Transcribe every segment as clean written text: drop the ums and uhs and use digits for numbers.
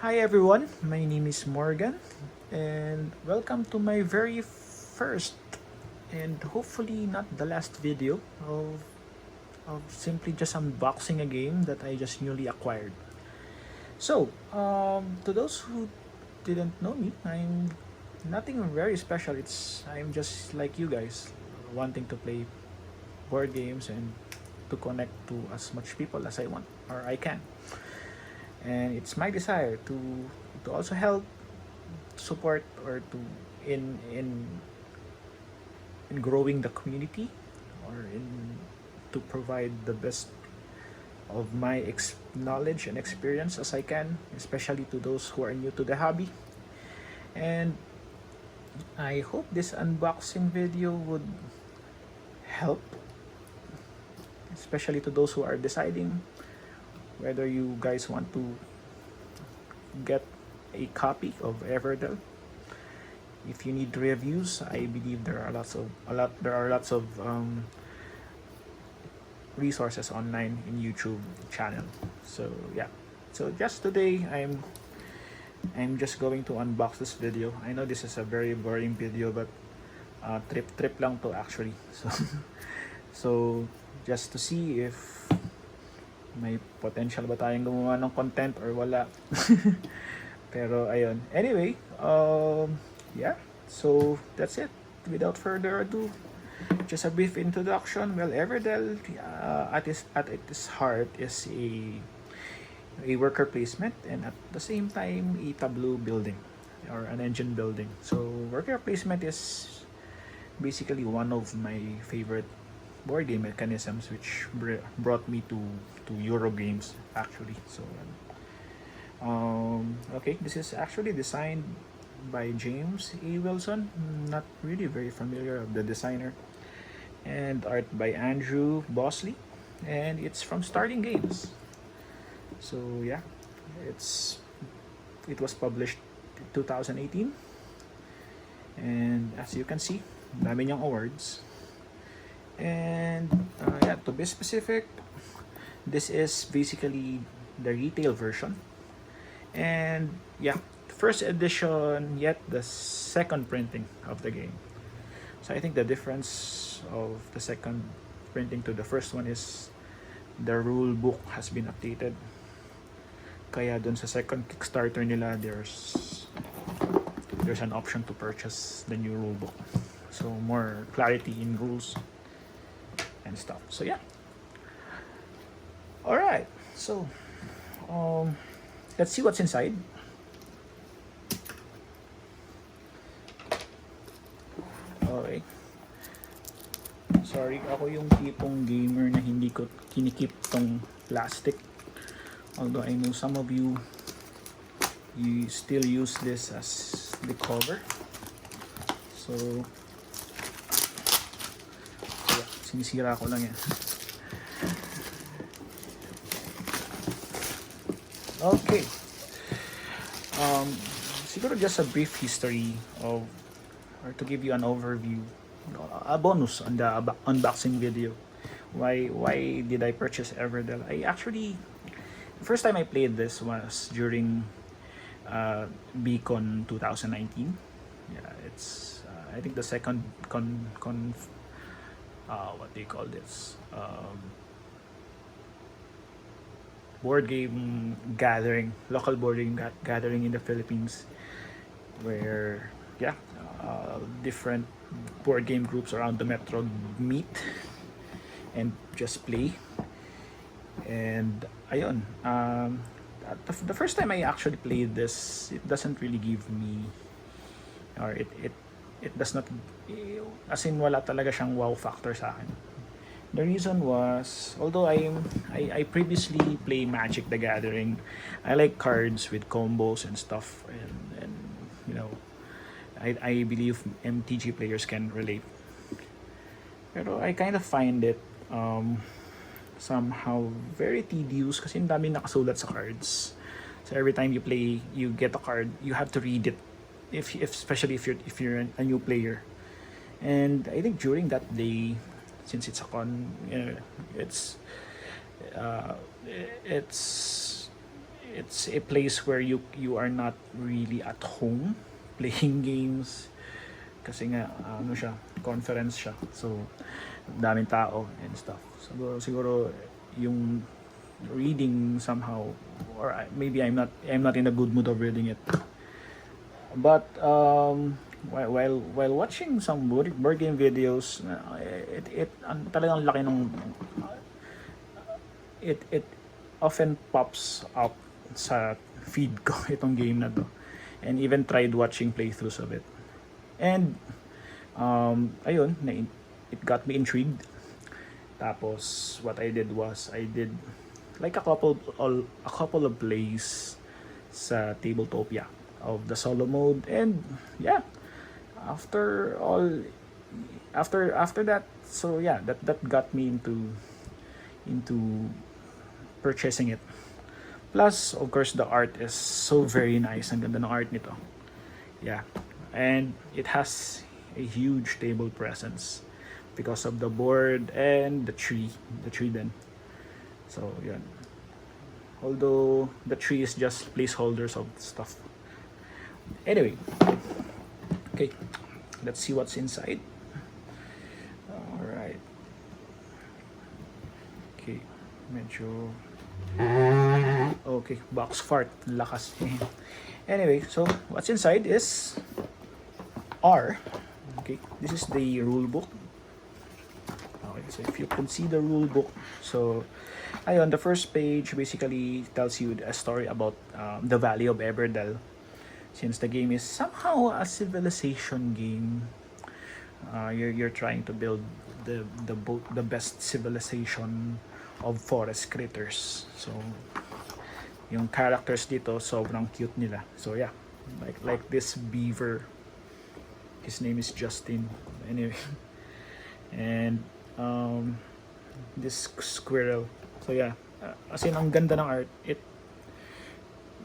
Hi everyone, my name is Morgan and welcome to my very first and hopefully not the last video of simply just unboxing a game that I just newly acquired. So, to those who didn't know me, I'm nothing very special. I'm just like you guys, wanting to play board games and to connect to as much people as I want or I can. And it's my desire to also help support or to in in growing the community or in to provide the best of my knowledge and experience as I can, especially to those who are new to the hobby. And I hope this unboxing video would help, especially to those who are deciding whether you guys want to get a copy of Everdell. If you need reviews, I believe there are lots of resources online in YouTube channel. So yeah, so just today I'm just going to unbox this video. I know this is a very boring video, but trip lang to actually. So so just to see if may potential ba tayong gumawa ng content or wala. Pero ayun. Anyway, yeah. So that's it. Without further ado, just a brief introduction. Well, Everdell at its heart is a worker placement and at the same time a tableau building or an engine building. So worker placement is basically one of my favorite board game mechanisms, which brought me to Euro games actually. So okay, this is actually designed by James A. Wilson. Not really very familiar of the designer. And art by Andrew Bosley, and it's from Starting Games. So yeah, it was published in 2018, and as you can see, dami niyang awards. And yeah, to be specific, this is basically the retail version, and yeah, first edition yet the second printing of the game. So I think the difference of the second printing to the first one is the rule book has been updated. Kaya dun sa second Kickstarter nila, there's an option to purchase the new rule book. So more clarity in rules and stuff. So yeah. All right. So let's see what's inside. Okay. Sorry, ako yung tipong gamer na hindi ko kinikip tong plastic. Although I know some of you still use this as the cover. So yeah, sinisira ko lang yan. Okay. Siguro just a brief history of, or to give you an overview, a bonus on the unboxing video. Why did I purchase Everdell? I actually, the first time I played this was during Beacon 2019. Yeah, it's I think the second what do you call this? Board game gathering, local board game gathering in the Philippines, where yeah, different board game groups around the metro meet and just play. And ayun, the first time I actually played this, it doesn't really give me, or it does not, as in wala talaga siyang wow factor sa akin. The reason was, although I previously play Magic the Gathering, I like cards with combos and stuff, and you know, I believe MTG players can relate. Pero I kind of find it somehow very tedious kasi ang dami nakasulat sa cards. So every time you play, you get a card, you have to read it. If especially if you're a new player. And I think during that day, since it's a con, it's it's a place where you are not really at home playing games kasi nga ano siya, conference siya. So daming tao and stuff. Siguro yung reading somehow, or maybe I'm not in a good mood of reading it. But while watching some board game videos, talagang laki ng it often pops up sa feed ko itong game na to, and even tried watching playthroughs of it. And ayun, it got me intrigued. Tapos what I did was I did like a couple of plays sa Tabletopia of the solo mode, and yeah, after that, so yeah, that got me into purchasing it. Plus, of course, the art is so very nice. Ang ganda ng art nito. Yeah. And it has a huge table presence because of the board and the tree. The tree then. So, yun. Although, the tree is just placeholders of stuff. Anyway. Okay. Let's see what's inside. Alright. Okay. Medyo... Okay, box fart, lakas. Anyway, so what's inside is R. Okay, this is the rule book. Okay, so if you can see the rule book, so ayun, the first page basically tells you a story about the Valley of Everdell. Since the game is somehow a civilization game, you're trying to build the best civilization of forest critters. So yung characters dito sobrang cute nila. So yeah, like this beaver, his name is Justin anyway. And this squirrel. So yeah, as in ang ganda ng art. It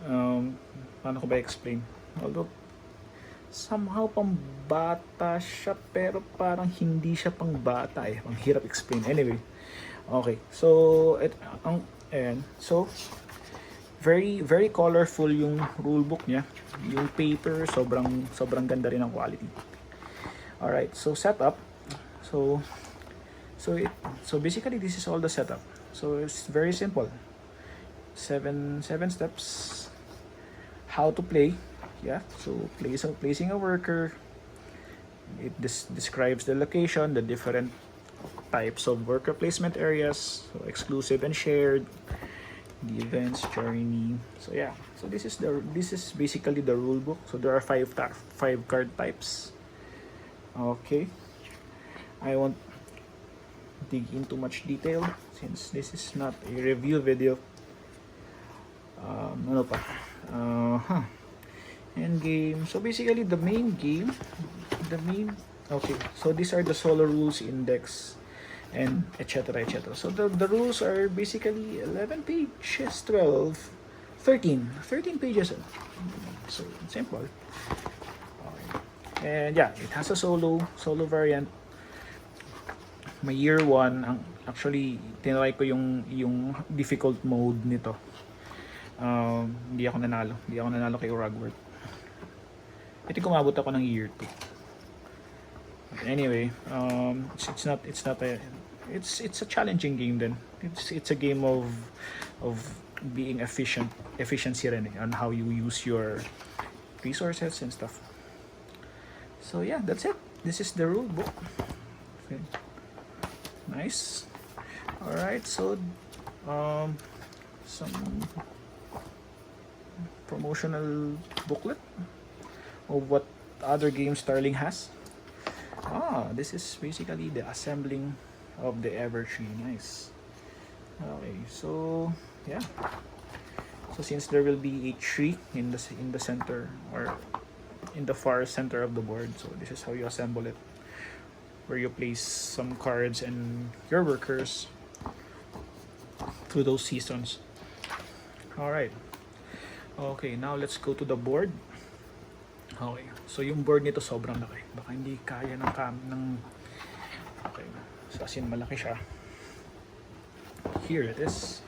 paano ko ba explain, although somehow pambata siya pero parang hindi siya pangbata eh. Ang hirap explain. Anyway, okay, so so very very colorful yung rulebook niya. Yung paper sobrang ganda rin ng quality. All right, so setup. So basically this is all the setup. So it's very simple. Seven steps. How to play. Yeah, so placing a worker. It describes the location, the different types of worker placement areas, so exclusive and shared, the events journey. So yeah, so this is basically the rule book. So there are five card types. Okay, I won't dig into much detail since this is not a review video. Ano pa? End game. So basically the main game, okay, so these are the solo rules index and etc. So the rules are basically 11 pages, 13 pages. So simple. Okay. And yeah, it has a solo variant. May year 1 actually tinry ko yung difficult mode nito. Hindi ako nanalo kay Rugworth. Ito kumabot ako ng year 2. Anyway, it's a challenging game then. It's a game of being efficiency rin on how you use your resources and stuff. So yeah, that's it. This is the rule book. Okay. Nice. All right, so some promotional booklet of what other games Starling has. This is basically the assembling of the Evertree. Nice. Okay, so yeah. So since there will be a tree in the center or in the far center of the board, so this is how you assemble it, where you place some cards and your workers through those seasons. All right. Okay, now let's go to the board. Okay, so yung board nito sobrang laki. Baka hindi kaya ng okay, so as in malaki siya. Here it is.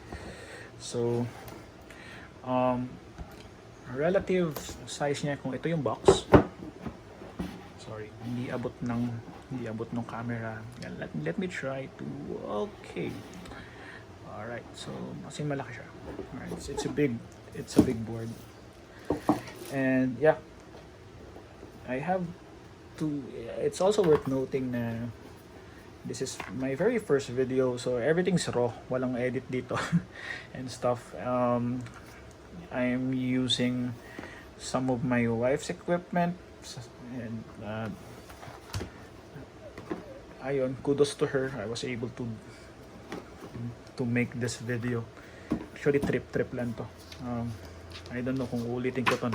So Um, relative size niya, kung ito yung box, sorry, hindi abot ng camera. Let me try to, okay. Alright, so kasi malaki siya. Alright, it's a big board. And yeah, I have to, it's also worth noting na this is my very first video, so everything's raw, walang edit dito and stuff. I'm using some of my wife's equipment, and ayun, kudos to her. I was able to make this video. Actually trip lang to. I don't know kung ulitin ko to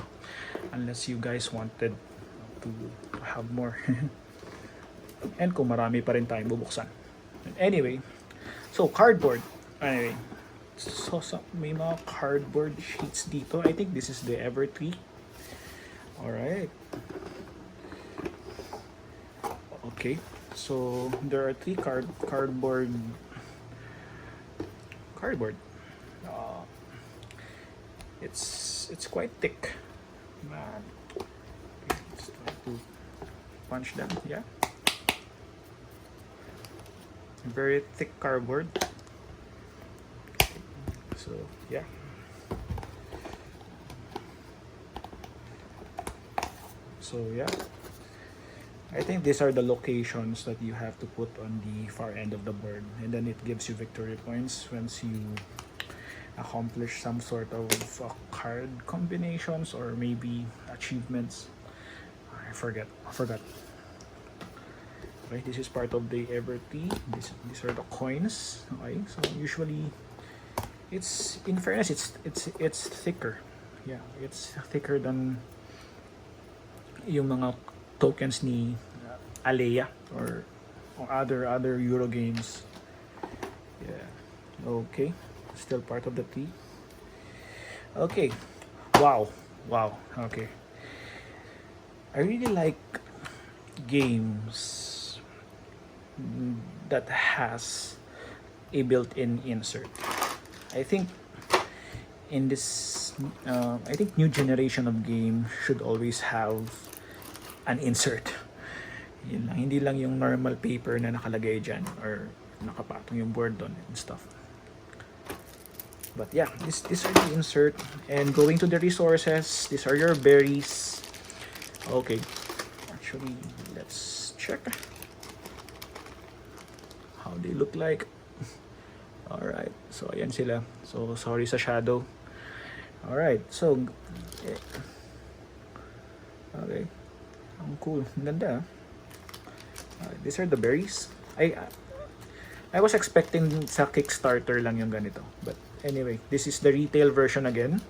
unless you guys wanted to have more. And kung marami pa rin tayong bubuksan. Anyway, so cardboard. Anyway, so may mga cardboard sheets dito. I think this is the Evertree. Alright. Okay, so there are three cardboard. It's quite thick. Man. Okay, let's try to punch them. Yeah. Very thick cardboard. So yeah. So yeah. I think these are the locations that you have to put on the far end of the board, and then it gives you victory points once you accomplish some sort of card combinations or maybe achievements. I forgot. Okay, this is part of the Evertree. These are the coins. Okay, so usually it's, in fairness, it's thicker. Yeah, it's thicker than yung mga tokens ni Alea or other Euro games. Yeah. Okay. Still part of the tree. Okay. Wow. Okay. I really like games that has a built-in insert. I think in this I think new generation of game should always have an insert. Yun lang, hindi lang yung normal paper na nakalagay dyan or nakapatong yung board doon and stuff. But yeah, these are the insert. And going to the resources, these are your berries. Okay, actually, let's check how they look like. Alright, so ayan sila. So sorry sa shadow. Alright, so okay, ang cool, ang ganda. These are the berries. I was expecting sa Kickstarter lang yung ganito, but anyway, this is the retail version again.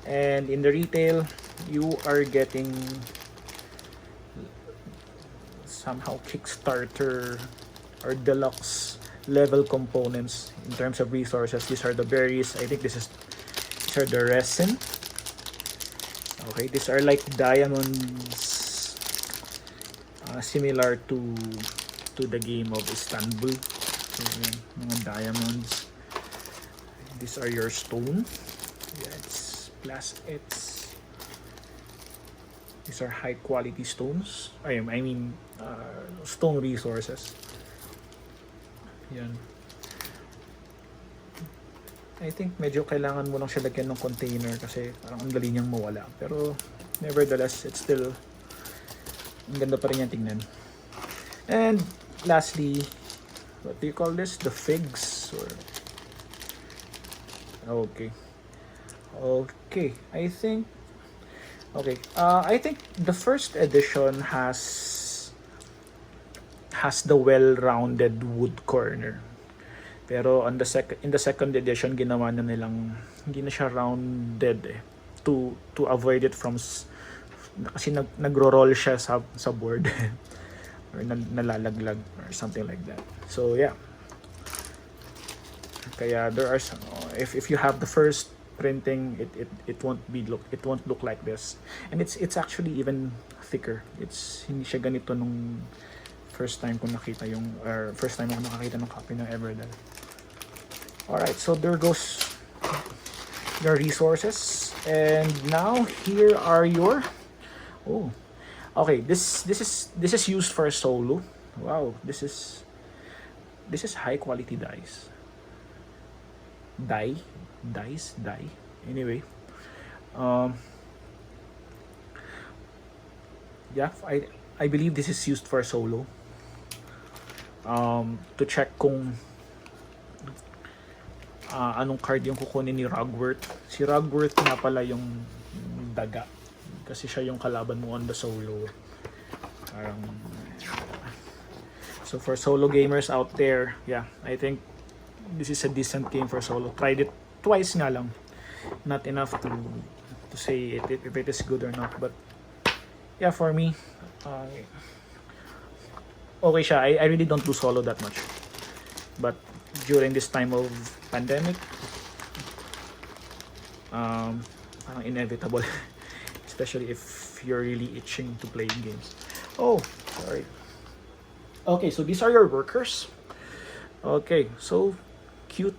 And in the retail, you are getting somehow Kickstarter or deluxe level components in terms of resources. These are the berries. I think these are the resin. Okay, these are like diamonds, similar to the game of Istanbul. So, mga diamonds. These are your stone. Yeah, these are high quality stones. I mean stone resources. Yan. I think medyo kailangan mo lang siya lagyan ng container kasi parang ang dali niyang mawala. Pero nevertheless, it's still ang ganda pa rin yan tingnan. And lastly, what do you call this? The figs? Or okay. I think the first edition has the well-rounded wood corner. Pero in the second edition, ginawa na nilang hindi na siya rounded to avoid it from kasi nagro-roll siya sa board or nalalaglag or something like that. So yeah. Kaya there are some, if you have the first printing, it won't look like this. And it's actually even thicker. Hindi siya ganito nung first time ko nakita first time ako nakakita ng copy ng Everdell. Alright, so there goes your resources. And now here are your, oh, okay, this is used for solo. Wow, this is high quality dice. Die. Anyway, yeah, I believe this is used for solo. To check kung anong card yung kukunin ni Rugworth. Si Rugworth nga pala yung daga. Kasi siya yung kalaban mo on the solo. So for solo gamers out there, yeah, I think this is a decent game for solo. Tried it twice nga lang. Not enough to say if it is good or not. But yeah, for me, okay siya. I really don't do solo that much. But during this time of pandemic, parang inevitable. Especially if you're really itching to play games. Oh, sorry. Okay, so these are your workers. Okay, so cute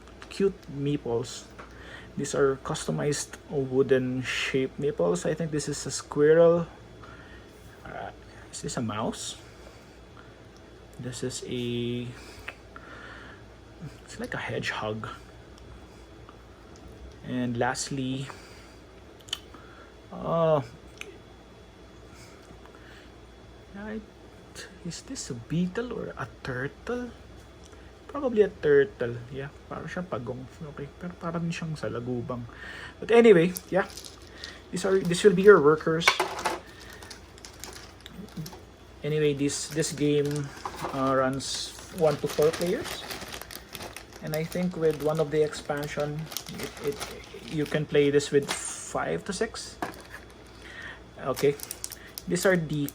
meeples. These are customized wooden shaped meeples. I think this is a squirrel. Is this a mouse? This is a, it's like a hedgehog. And lastly, is this a beetle or a turtle? Probably a turtle. Yeah, parang siyang pagong. Okay, pero parang siyang salagubang. But anyway, yeah. This will be your workers. Anyway, this game runs 1 to 4 players. And I think with one of the expansion, you can play this with 5 to 6. Okay. These are the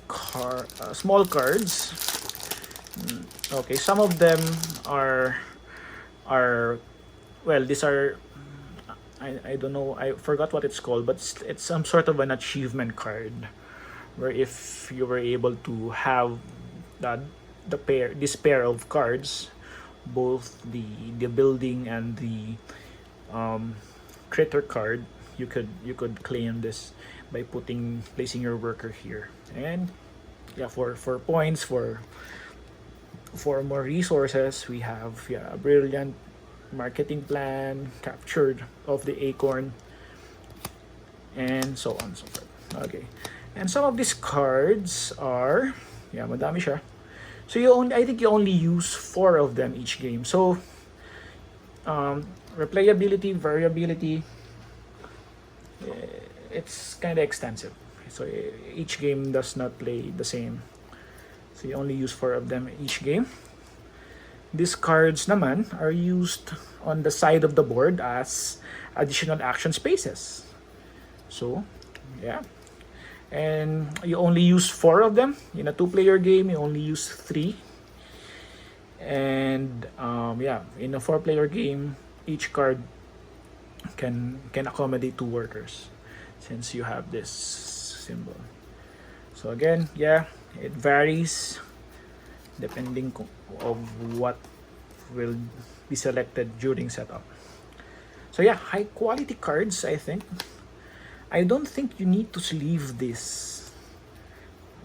small cards. Okay, some of them are well, these are, I don't know, I forgot what it's called, but it's some sort of an achievement card, where if you were able to have this pair of cards, both the building and the critter card, you could claim this by placing your worker here. And yeah, for points, for more resources, we have a brilliant marketing plan, captured of the acorn, and so on and so forth. Okay, and some of these cards are, yeah, madami siya. So I think you only use 4 of them each game. So replayability, variability, it's kind of extensive. So each game does not play the same. So you only use 4 of them each game. These cards naman are used on the side of the board as additional action spaces. So, yeah. And you only use 4 of them. In a 2-player game, you only use 3. And yeah, in a 4-player game, each card can accommodate 2 workers, since you have this symbol. So again, yeah, it varies depending of what will be selected during setup. So yeah, high quality cards, I think. I don't think you need to sleeve this.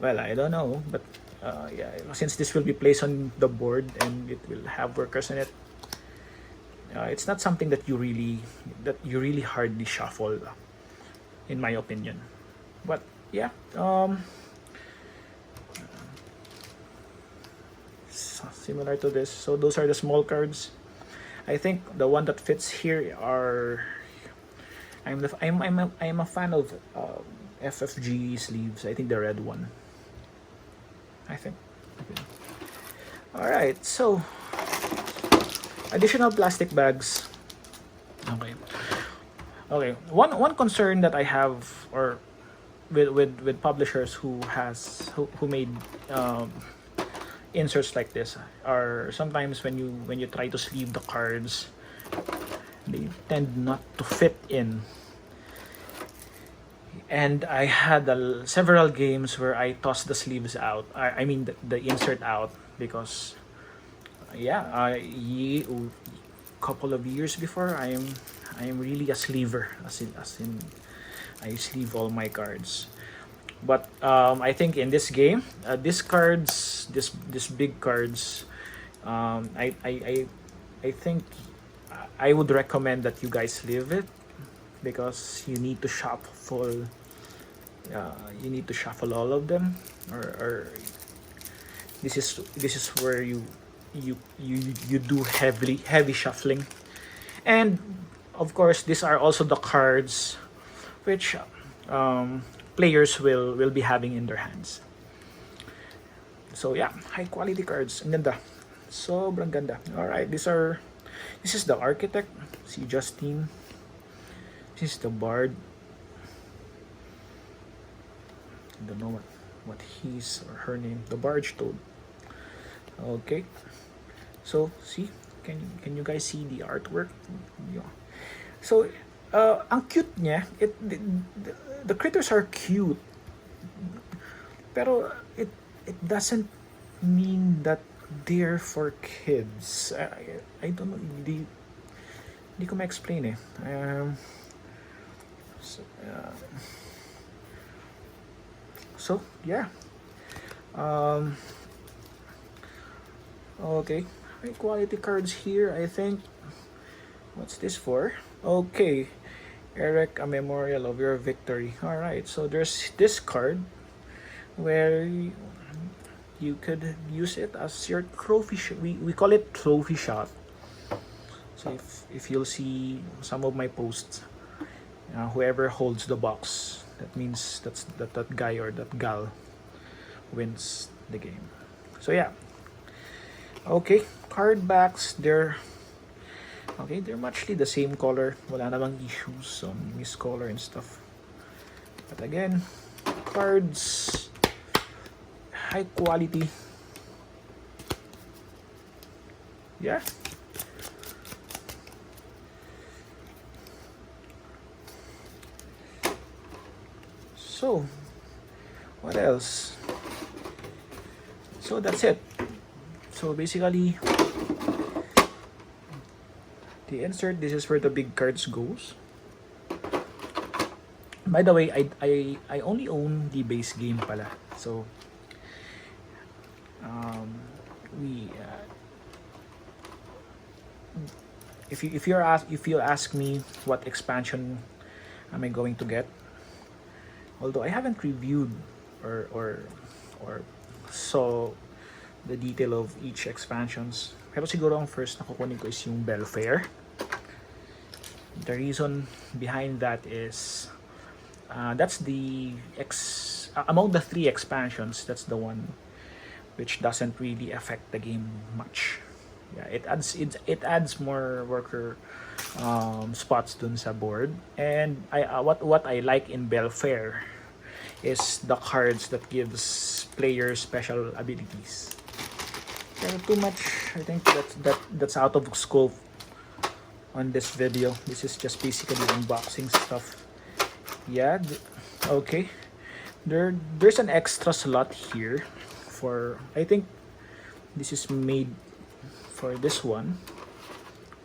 Well, I don't know, but yeah, since this will be placed on the board and it will have workers in it, it's not something that you really hardly shuffle, in my opinion. But yeah, similar to this. So those are the small cards. I think the one that fits here are, I'm a fan of FFG sleeves. I think the red one. I think. Okay. All right. So additional plastic bags. Okay. Okay. One concern that I have, or with publishers who made inserts like this, are sometimes when you try to sleeve the cards, they tend not to fit in. And I had several games where I tossed the sleeves out. I mean the insert out, because yeah, a couple of years before, I'm really a sleever, as in I sleeve all my cards. But I think in this game, these cards, this big cards, I think I would recommend that you guys leave it, because you need to shuffle. You need to shuffle all of them, or this is where you do heavy shuffling. And of course, these are also the cards which players will be having in their hands. So yeah, high quality cards. Ang ganda. Sobrang ganda. Alright, this is the Architect, si Justine. This is the Bard. I don't know what his or her name. The Barge Toad. Okay. So see, can you guys see the artwork? Yeah. So ang cute niya. The critters are cute, pero it doesn't mean that they're for kids. I don't know. Hindi ko ma-explain eh. So yeah. Okay, high quality cards here. I think, what's this for? Okay, Eric, a memorial of your victory. All right, so there's this card where you could use it as your trophy. We call it trophy shot. So if you'll see some of my posts, whoever holds the box, that means that guy or that gal wins the game. So yeah. Okay, card backs, they're muchly the same color. Wala namang issues on miscolor and stuff. But again, cards, high quality. Yeah. So, what else? So that's it. So basically, the insert, this is where the big cards goes. By the way, I only own the base game pala. So if you ask me what expansion am I going to get, although I haven't reviewed or saw the detail of each expansions, pero siguro ang first na kukunin ko is yung Belfair. The reason behind that is that's the among the 3 expansions, that's the one which doesn't really affect the game much. Yeah, it adds more worker spots dun sa board. And what I like in Belfair is the cards that gives players special abilities. Pero too much, I think that's out of scope on this video. This is just basically unboxing stuff. Yeah, okay. There's an extra slot here for, I think this is made for this one,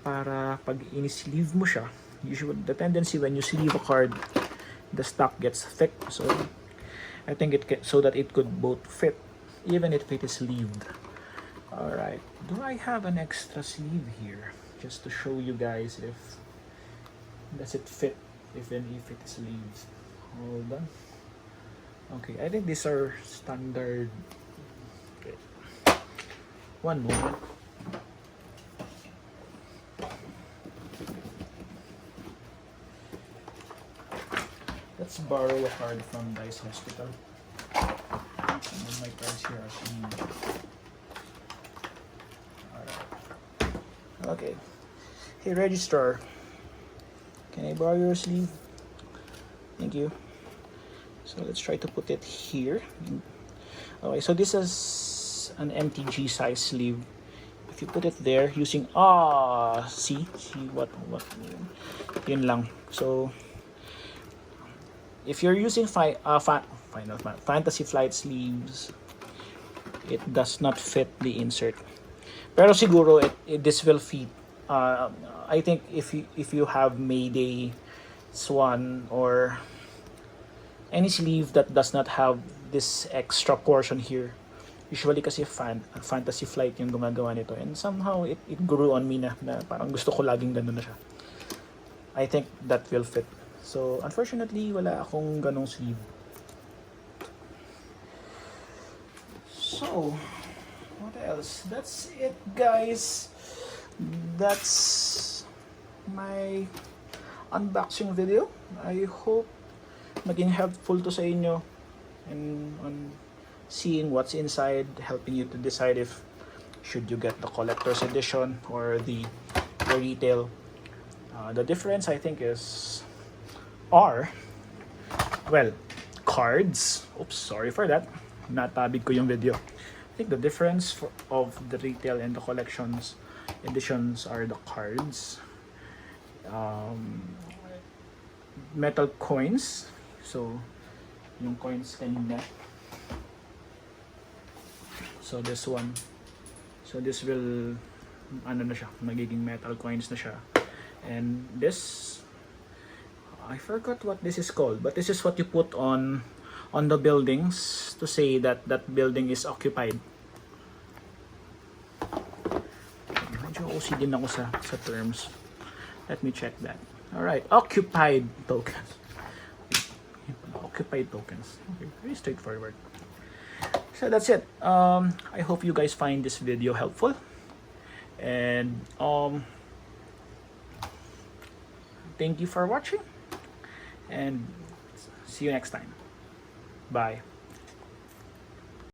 para pag in-sleeve mo siya, usually the tendency when you sleeve a card, the stock gets thick. So I think so that it could both fit even if it is sleeved. Alright, do I have an extra sleeve here just to show you guys if does it fit even if it is sleeved? Hold on. Okay, I think these are standard. Okay. One moment. Let's borrow a card from Dice Hospital. Some of my cards here are clean. Okay. Hey, registrar, can I borrow your sleeve? Thank you. So let's try to put it here. Okay, so this is an MTG size sleeve. If you put it there using see what yun lang. So if you're using Fantasy Flight sleeves, it does not fit the insert. Pero siguro this will fit I think if you have Mayday Swan or any sleeve that does not have this extra portion here, usually kasi Fantasy Flight yung gumagawa nito, and somehow it grew on me na parang gusto ko laging ganun na siya. I think that will fit. So unfortunately wala akong ganong sleeve. So what else? That's it, guys. That's my unboxing video. I hope maging helpful to sa inyo and on seeing what's inside, helping you to decide if should you get the collector's edition or the retail. The difference, I think, is cards. Oops, sorry for that. Natabig ko yung video. I think the difference of the retail and the collections editions are the cards, metal coins. So yung coins kanina, so this one, so this will ano na siya, magiging metal coins na siya. And this, I forgot what this is called, but this is what you put on the buildings to say that that building is occupied. Medyo OCD din ako sa terms. Let me check that. Alright, occupied tokens. Occupied tokens. Okay, very straightforward. So that's it. I hope you guys find this video helpful. And thank you for watching. And see you next time. Bye.